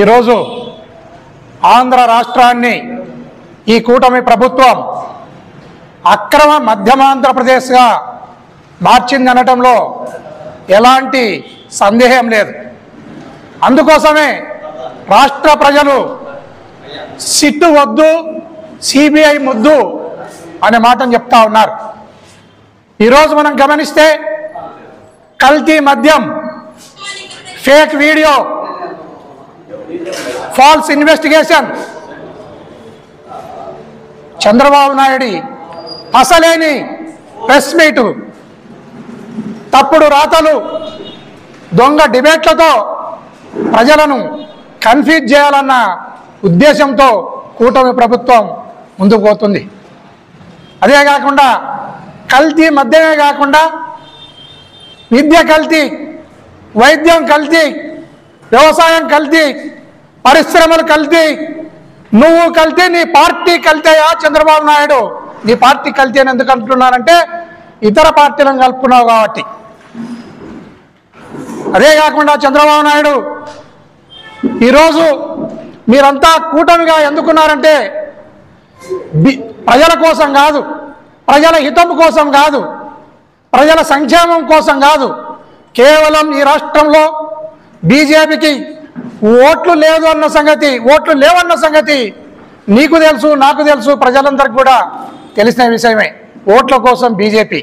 ఈరోజు ఆంధ్ర రాష్ట్రాన్ని ఈ కూటమి ప్రభుత్వం అక్రమ మధ్యమాంధ్రప్రదేశ్గా మార్చిందనటంలో ఎలాంటి సందేహం లేదు. అందుకోసమే రాష్ట్ర ప్రజలు సిట్టు వద్దు సిబిఐ ముద్దు అనే మాటను చెప్తా ఉన్నారు. ఈరోజు మనం గమనిస్తే కల్తీ మద్యం, fake video, false investigation, Chandrababu Naidu అసలేని ప్రెస్ మీటు, తప్పుడు రాతలు, దొంగ డిబేట్లతో ప్రజలను కన్ఫ్యూజ్ చేయాలన్న ఉద్దేశంతో కూటమి ప్రభుత్వం ముందుకు పోతుంది. అదే కాకుండా కల్తీ మద్యమే కాకుండా విద్య కల్తీ, వైద్యం కల్తీ, వ్యవసాయం కల్తీ, పరిశ్రమలు కల్తీ, నువ్వు కల్తీ, నీ పార్టీ కల్తీయా చంద్రబాబు నాయుడు? నీ పార్టీ కల్తీ అని ఎందుకు అంటున్నారంటే ఇతర పార్టీలను కలుపుకున్నావు కాబట్టి. అదే కాకుండా చంద్రబాబు నాయుడు ఈరోజు మీరంతా కూటమిగా ఎందుకున్నారంటే ప్రజల కోసం కాదు, ప్రజల హితం కోసం కాదు, ప్రజల సంక్షేమం కోసం కాదు, కేవలం ఈ రాష్ట్రంలో బీజేపీకి ఓట్లు లేవన్న సంగతి నీకు తెలుసు, నాకు తెలుసు, ప్రజలందరికీ కూడా తెలిసిన విషయమే. ఓట్ల కోసం బీజేపీ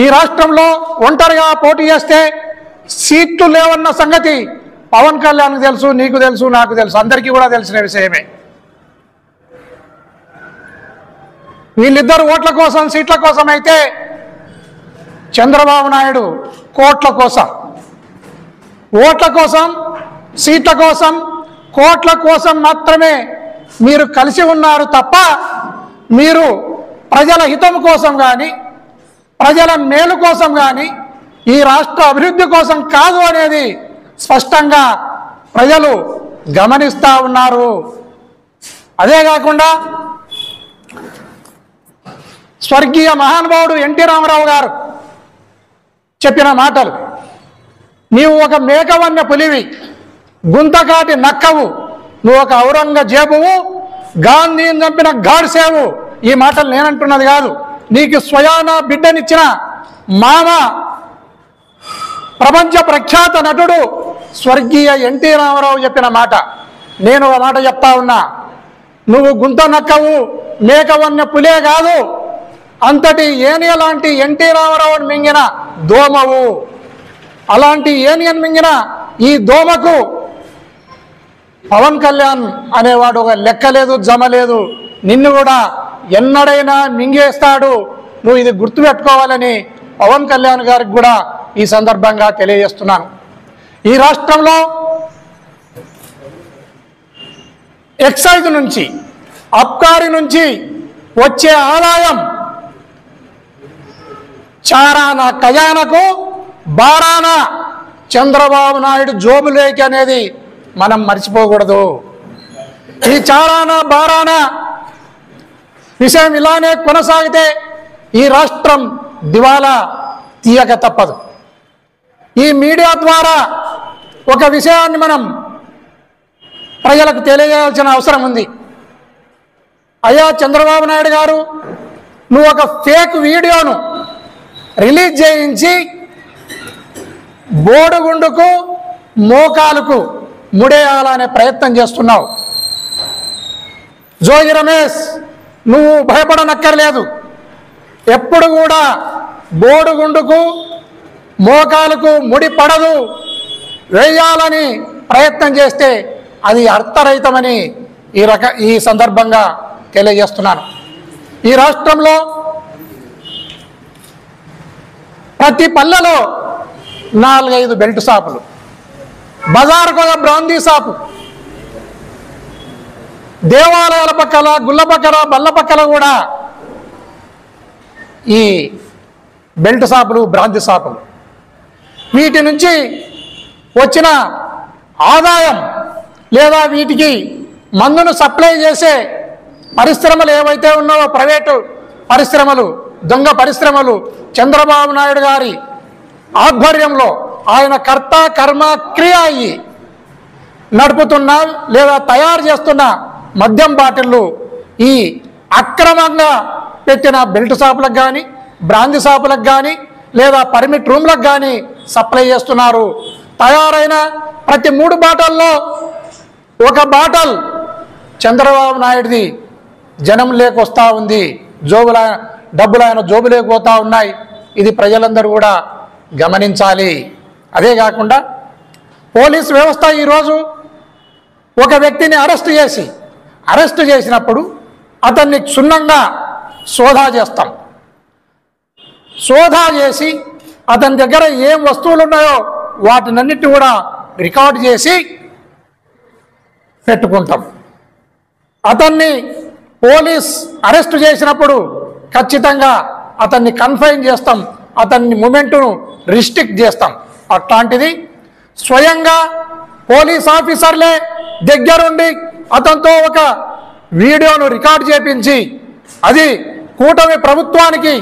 ఈ రాష్ట్రంలో ఒంటరిగా పోటీ చేస్తే సీట్లు లేవన్న సంగతి పవన్ కళ్యాణ్కి తెలుసు, నీకు తెలుసు, నాకు తెలుసు, అందరికీ కూడా తెలిసిన విషయమే. వీళ్ళిద్దరు ఓట్ల కోసం, సీట్ల కోసం అయితే చంద్రబాబు నాయుడు కోట్ల కోసం, ఓట్ల కోసం, సీట్ల కోసం, కోట్ల కోసం మాత్రమే మీరు కలిసి ఉన్నారు తప్ప మీరు ప్రజల హితం కోసం కానీ, ప్రజల మేలు కోసం కానీ, ఈ రాష్ట్ర అభివృద్ధి కోసం కాదు అనేది స్పష్టంగా ప్రజలు గమనిస్తూ ఉన్నారు. అదే కాకుండా స్వర్గీయ మహానుభావుడు ఎన్టీ రామారావు గారు చెప్పిన మాటలు, నీవు ఒక మేకవన్య పులివి, గుంతకాటి నక్కవు, నువ్వు ఒక ఔరంగజేబువు, గాంధీని చంపిన గాడ్సేవు. ఈ మాటలు నేనంటున్నది కాదు, నీకు స్వయాన బిడ్డనిచ్చిన మామ, ప్రపంచ ప్రఖ్యాత నటుడు స్వర్గీయ ఎన్టీ రామారావు చెప్పిన మాట. నేను ఒక మాట చెప్తా ఉన్నా, నువ్వు గుంత నక్కవు, మేకవన్య పులే కాదు, అంతటి ఏనియ లాంటి ఎన్టీ రామారావుని మింగిన దోమవు. అలాంటి ఏనియన్ మింగిన ఈ దోమకు పవన్ కళ్యాణ్ అనేవాడు ఒక లెక్క లేదు, జమ లేదు. నిన్ను కూడా ఎన్నడైనా మింగేస్తాడు, నువ్వు ఇది గుర్తుపెట్టుకోవాలని పవన్ కళ్యాణ్ గారికి కూడా ఈ సందర్భంగా తెలియజేస్తున్నాను. ఈ రాష్ట్రంలో ఎక్సైజ్ నుంచి, అబ్కారీ నుంచి వచ్చే ఆదాయం చారానా ఖజానాకు, బారానా చంద్రబాబు నాయుడు జోబులేకి అనేది మనం మర్చిపోకూడదు. ఈ చారానా బారానా విషయం ఇలానే కొనసాగితే ఈ రాష్ట్రం దివాలా తీయక తప్పదు. ఈ మీడియా ద్వారా ఒక విషయాన్ని మనం ప్రజలకు తెలియజేయాల్సిన అవసరం ఉంది. అయ్యా చంద్రబాబు నాయుడు గారు, నువ్వు ఒక ఫేక్ వీడియోను రిలీజ్ చేయించి బోడుగుండుకు, మోకాలకు ముడేయాలనే ప్రయత్నం చేస్తున్నావు. జోగి రమేష్, నువ్వు భయపడనక్కర్లేదు. ఎప్పుడు కూడా బోడుగుండుకు, మోకాలకు ముడి పడదు. వేయాలని ప్రయత్నం చేస్తే అది అర్థరహితమని ఈ సందర్భంగా తెలియజేస్తున్నాను. ఈ రాష్ట్రంలో ప్రతి పల్లెలో 4-5 బెల్ట్ షాపులు, బజారుకు ఒక బ్రాందీ షాపు, దేవాలయాల పక్కల, గుళ్ళ పక్కల, బల్ల పక్కల కూడా ఈ బెల్ట్ షాపులు, బ్రాందీ షాపులు. వీటి నుంచి వచ్చిన ఆదాయం లేదా వీటికి మందును సప్లై చేసే పరిశ్రమలు ఏవైతే ఉన్నావో, ప్రైవేటు పరిశ్రమలు, దొంగ పరిశ్రమలు, చంద్రబాబు నాయుడు గారి ఆధ్వర్యంలో ఆయన కర్త కర్మ క్రియ అయ్యి నడుపుతున్న లేదా తయారు చేస్తున్న మద్యం బాటిళ్ళు ఈ అక్రమంగా పెట్టిన బెల్ట్ షాపులకు కానీ బ్రాందీ షాపులకు కానీ లేదా పర్మిట్ రూమ్లకు కానీ సప్లై చేస్తున్నారు. తయారైన ప్రతి 3 బాటల్లో ఒక బాటల్ చంద్రబాబు నాయుడుది జనం లేకొస్తా ఉంది, డబ్బులు ఆయన జోబు లేకపోతా ఉన్నాయి. ఇది ప్రజలందరూ కూడా గమనించాలి. అదే కాకుండా పోలీస్ వ్యవస్థ ఈరోజు ఒక వ్యక్తిని అరెస్ట్ చేసినప్పుడు అతన్ని క్షుణ్ణంగా సోదా చేస్తాం. సోదా చేసి అతని దగ్గర ఏం వస్తువులు ఉన్నాయో వాటినన్నిటి కూడా రికార్డు చేసి పెట్టుకుంటాం. అతన్ని పోలీస్ అరెస్ట్ చేసినప్పుడు ఖచ్చితంగా అతన్ని కన్ఫైన్ చేస్తాం, అతన్ని మూమెంట్ను రిస్ట్రిక్ట్ చేస్తాం. అట్లాంటిది స్వయంగా పోలీస్ ఆఫీసర్లే దగ్గరుండి అతనితో ఒక వీడియోను రికార్డు చేయించి అది కూటమి ప్రభుత్వానికి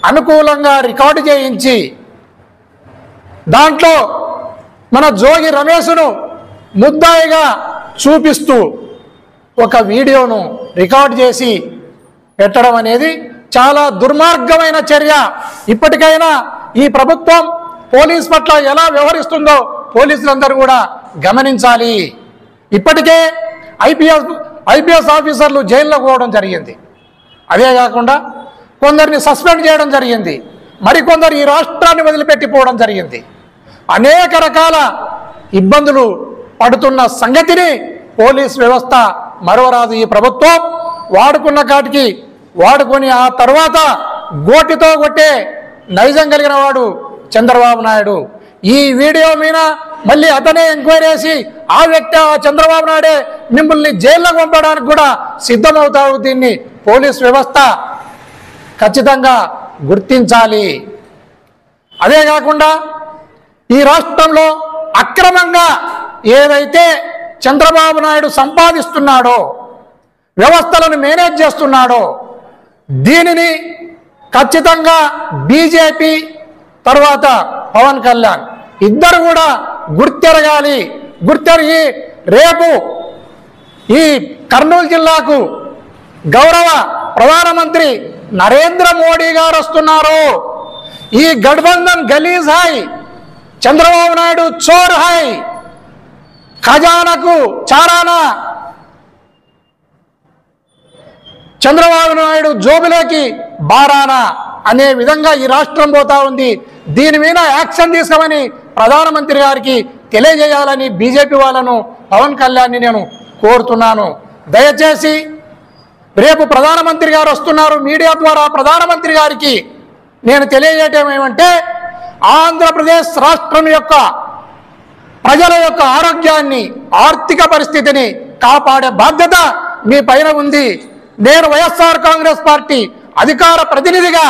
అనుకూలంగా రికార్డు చేయించి దాంట్లో మన జోగి రమేష్ను ముద్దాయిగా చూపిస్తూ ఒక వీడియోను రికార్డు చేసి పెట్టడం అనేది చాలా దుర్మార్గమైన చర్య. ఇప్పటికైనా ఈ ప్రభుత్వం పోలీస్ పట్ల ఎలా వ్యవహరిస్తుందో పోలీసులందరూ కూడా గమనించాలి. ఇప్పటికే ఐపీఎస్ ఆఫీసర్లు జైల్లో పోవడం జరిగింది. అదే కాకుండా కొందరిని సస్పెండ్ చేయడం జరిగింది, మరికొందరు ఈ రాష్ట్రాన్ని వదిలిపెట్టిపోవడం జరిగింది. అనేక రకాల ఇబ్బందులు పడుతున్న సంగతిని పోలీస్ వ్యవస్థ మరవరాదు. ఈ ప్రభుత్వం వాడుకున్న కాటికి వాడుకొని ఆ తర్వాత గోటితో కొట్టే నైజం కలిగిన వాడు చంద్రబాబు నాయుడు. ఈ వీడియో మీద మళ్ళీ అతనే ఎంక్వైరీ చేసి ఆ వ్యక్తి ఆ చంద్రబాబు నాయుడే మిమ్మల్ని జైల్లో పంపడానికి కూడా సిద్ధమవుతారు. దీన్ని పోలీస్ వ్యవస్థ ఖచ్చితంగా గుర్తించాలి. అదే కాకుండా ఈ రాష్ట్రంలో అక్రమంగా ఏదైతే చంద్రబాబు నాయుడు సంపాదిస్తున్నాడో, వ్యవస్థలను మేనేజ్ చేస్తున్నాడో, దీనిని ఖచ్చితంగా బీజేపీ తర్వాత పవన్ కళ్యాణ్ ఇద్దరు కూడా గుర్తెరగాలి. గుర్తెరిగి రేపు ఈ కర్నూలు జిల్లాకు గౌరవ ప్రధానమంత్రి నరేంద్ర మోడీ గారు వస్తున్నారు. ఈ గఠబంధన్ గలీజ్ హై, చంద్రబాబు నాయుడు చోర్ హై, ఖజానాకు చారానా, చంద్రబాబు నాయుడు జోబులోకి బారానా అనే విధంగా ఈ రాష్ట్రం పోతా ఉంది. దీని మీద యాక్షన్ తీసుకోమని ప్రధానమంత్రి గారికి తెలియజేయాలని బీజేపీ వాళ్ళను పవన్ కళ్యాణ్ని నేను కోరుతున్నాను. దయచేసి రేపు ప్రధానమంత్రి గారు వస్తున్నారు. మీడియా ద్వారా ప్రధానమంత్రి గారికి నేను తెలియజేయటం ఏమంటే, ఆంధ్రప్రదేశ్ రాష్ట్రం యొక్క ప్రజల యొక్క ఆరోగ్యాన్ని, ఆర్థిక పరిస్థితిని కాపాడే బాధ్యత మీ పైన ఉంది. నేను వైఎస్ఆర్ కాంగ్రెస్ పార్టీ అధికార ప్రతినిధిగా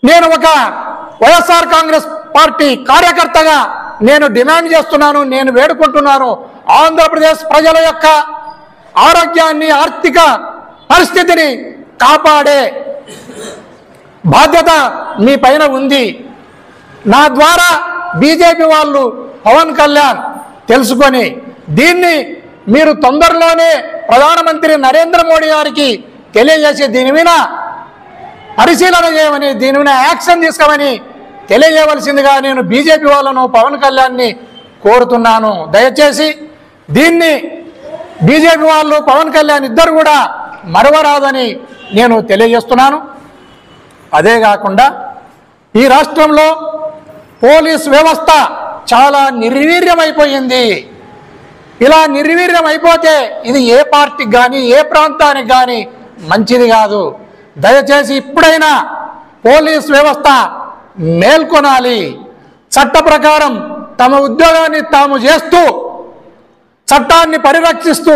నేను ఒక వైఎస్ఆర్ కాంగ్రెస్ పార్టీ కార్యకర్తగా నేను డిమాండ్ చేస్తున్నాను, నేను వేడుకుంటున్నాను. ఆంధ్రప్రదేశ్ ప్రజల యొక్క ఆరోగ్యాన్ని, ఆర్థిక పరిస్థితిని కాపాడే బాధ్యత మీ పైన ఉంది. నా ద్వారా బీజేపీ వాళ్ళు పవన్ కళ్యాణ్ తెలుసుకొని దీన్ని మీరు తొందరలోనే ప్రధానమంత్రి నరేంద్ర మోడీ గారికి తెలియజేసి దీని మీద పరిశీలన చేయమని, దీని మీద యాక్షన్ తీసుకోమని తెలియజేయవలసిందిగా నేను బీజేపీ వాళ్ళను పవన్ కళ్యాణ్ని కోరుతున్నాను. దయచేసి దీన్ని బీజేపీ వాళ్ళు పవన్ కళ్యాణ్ ఇద్దరు కూడా మరవరాదని నేను తెలియజేస్తున్నాను. అదే కాకుండా ఈ రాష్ట్రంలో పోలీస్ వ్యవస్థ చాలా నిర్వీర్యమైపోయింది. ఇలా నిర్వీర్యం అయిపోతే ఇది ఏ పార్టీకి కానీ ఏ ప్రాంతానికి కానీ మంచిది కాదు. దయచేసి ఇప్పుడైనా పోలీస్ వ్యవస్థ మేల్కొనాలి. చట్ట ప్రకారం తమ ఉద్యోగాన్ని తాము చేస్తూ, చట్టాన్ని పరిరక్షిస్తూ,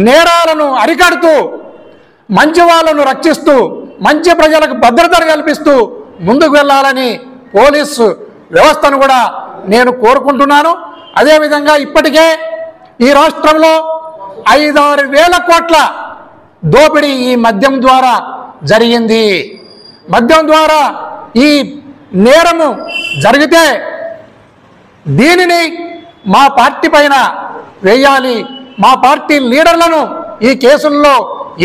నేరాలను అరికడుతూ, మంచి వాళ్ళను రక్షిస్తూ, మంచి ప్రజలకు భద్రతను కల్పిస్తూ ముందుకు వెళ్ళాలని పోలీసు వ్యవస్థను కూడా నేను కోరుకుంటున్నాను. అదేవిధంగా ఇప్పటికే ఈ రాష్ట్రంలో 5-6 వేల కోట్ల దోపిడీ ఈ మద్యం ద్వారా జరిగింది. మద్యం ద్వారా ఈ నేరము జరిగితే దీనిని మా పార్టీ పైన వేయాలి, మా పార్టీ లీడర్లను ఈ కేసుల్లో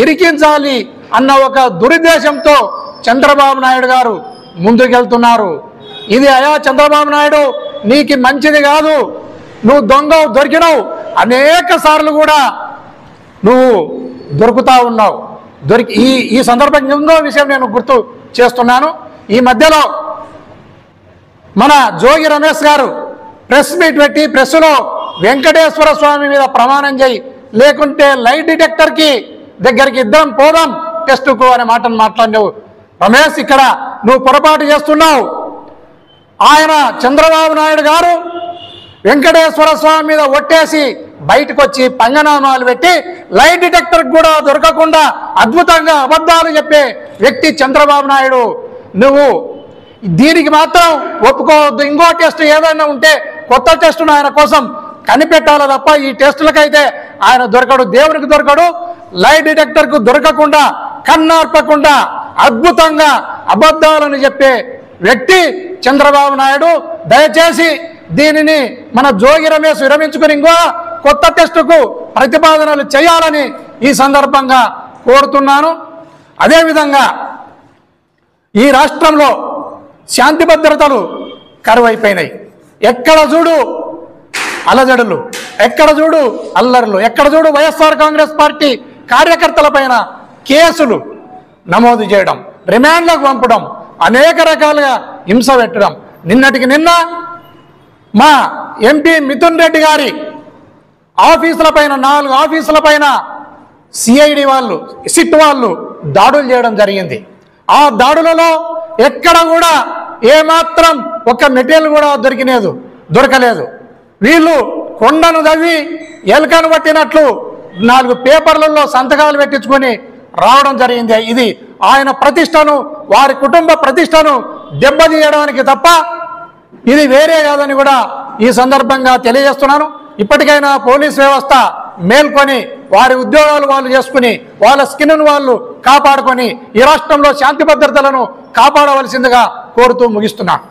ఇరికించాలి అన్న ఒక దురుద్దేశంతో చంద్రబాబు నాయుడు గారు ముందుకెళ్తున్నారు. ఇది అయా చంద్రబాబు నాయుడు నీకు మంచిది కాదు, నువ్వు దొరికినావు, అనేక సార్లు కూడా నువ్వు దొరుకుతా ఉన్నావు. ఈ సందర్భంగా ఇంకో విషయం నేను గుర్తు చేస్తున్నాను. ఈ మధ్యలో మన జోగి రమేష్ గారు ప్రెస్ మీట్ పెట్టి ప్రెస్లో వెంకటేశ్వర స్వామి మీద ప్రమాణం చేయి, లేకుంటే లైట్ డిటెక్టర్కి దగ్గరికి ఇద్దరం పోదాం టెస్టుకు అనే మాటను మాట్లాడినావు. రమేష్, ఇక్కడ నువ్వు పొరపాటు చేస్తున్నావు. ఆయన చంద్రబాబు నాయుడు గారు వెంకటేశ్వర స్వామి మీద ఒట్టేసి బయటకు వచ్చి పంగనామాలు పెట్టి లైట్ డిటెక్టర్ కూడా దొరకకుండా అద్భుతంగా అబద్ధాలు చెప్పే వ్యక్తి చంద్రబాబు నాయుడు. నువ్వు దీనికి మాత్రం ఒప్పుకోవద్దు. ఇంకో టెస్ట్ ఏదైనా ఉంటే కొత్త టెస్టును ఆయన కోసం కనిపెట్టాలి తప్ప ఈ టెస్టులకైతే ఆయన దొరకడు, దేవునికి దొరకడు. లైట్ డిటెక్టర్కు దొరకకుండా కన్నార్పకుండా అద్భుతంగా అబద్ధాలను చెప్పే వ్యక్తి చంద్రబాబు నాయుడు. దయచేసి దీనిని మన జోగి రమేష్ విరమించుకుని ఇంకో కొత్త టెస్టుకు ప్రతిపాదనలు చేయాలని ఈ సందర్భంగా కోరుతున్నాను. అదేవిధంగా ఈ రాష్ట్రంలో శాంతి భద్రతలు కరువైపోయినాయి. ఎక్కడ చూడు అలజడులు, ఎక్కడ చూడు అల్లర్లు, ఎక్కడ చూడు వైఎస్ఆర్ కాంగ్రెస్ పార్టీ కార్యకర్తల పైన కేసులు నమోదు చేయడం, రిమాండ్లకు పంపడం, అనేక రకాలుగా హింస పెట్టడం. నిన్నటికి నిన్న మా ఎంపీ మిథున్ రెడ్డి గారి ఆఫీసులపైన 4 ఆఫీసులపైన సిఐడి వాళ్ళు, సిట్ వాళ్ళు దాడులు చేయడం జరిగింది. ఆ దాడులలో ఎక్కడ కూడా ఏమాత్రం ఒక మెటీరియల్ కూడా దొరకలేదు. వీళ్ళు కొండను తవ్వి ఎలకను పట్టినట్లు 4 పేపర్లలో సంతకాలు పెట్టించుకొని రావడం జరిగింది. ఇది ఆయన ప్రతిష్టను, వారి కుటుంబ ప్రతిష్టను దెబ్బతీయడానికి తప్ప ఇది వేరే కాదని కూడా ఈ సందర్భంగా తెలియజేస్తున్నాను. ఇప్పటికైనా పోలీస్ వ్యవస్థ మేల్కొని వారి ఉద్యోగాలు వాళ్ళు చేసుకుని వాళ్ళ స్కిన్ను వాళ్ళు కాపాడుకొని ఈ రాష్ట్రంలో శాంతి భద్రతలను కాపాడవలసిందిగా కోరుతూ ముగిస్తున్నాను.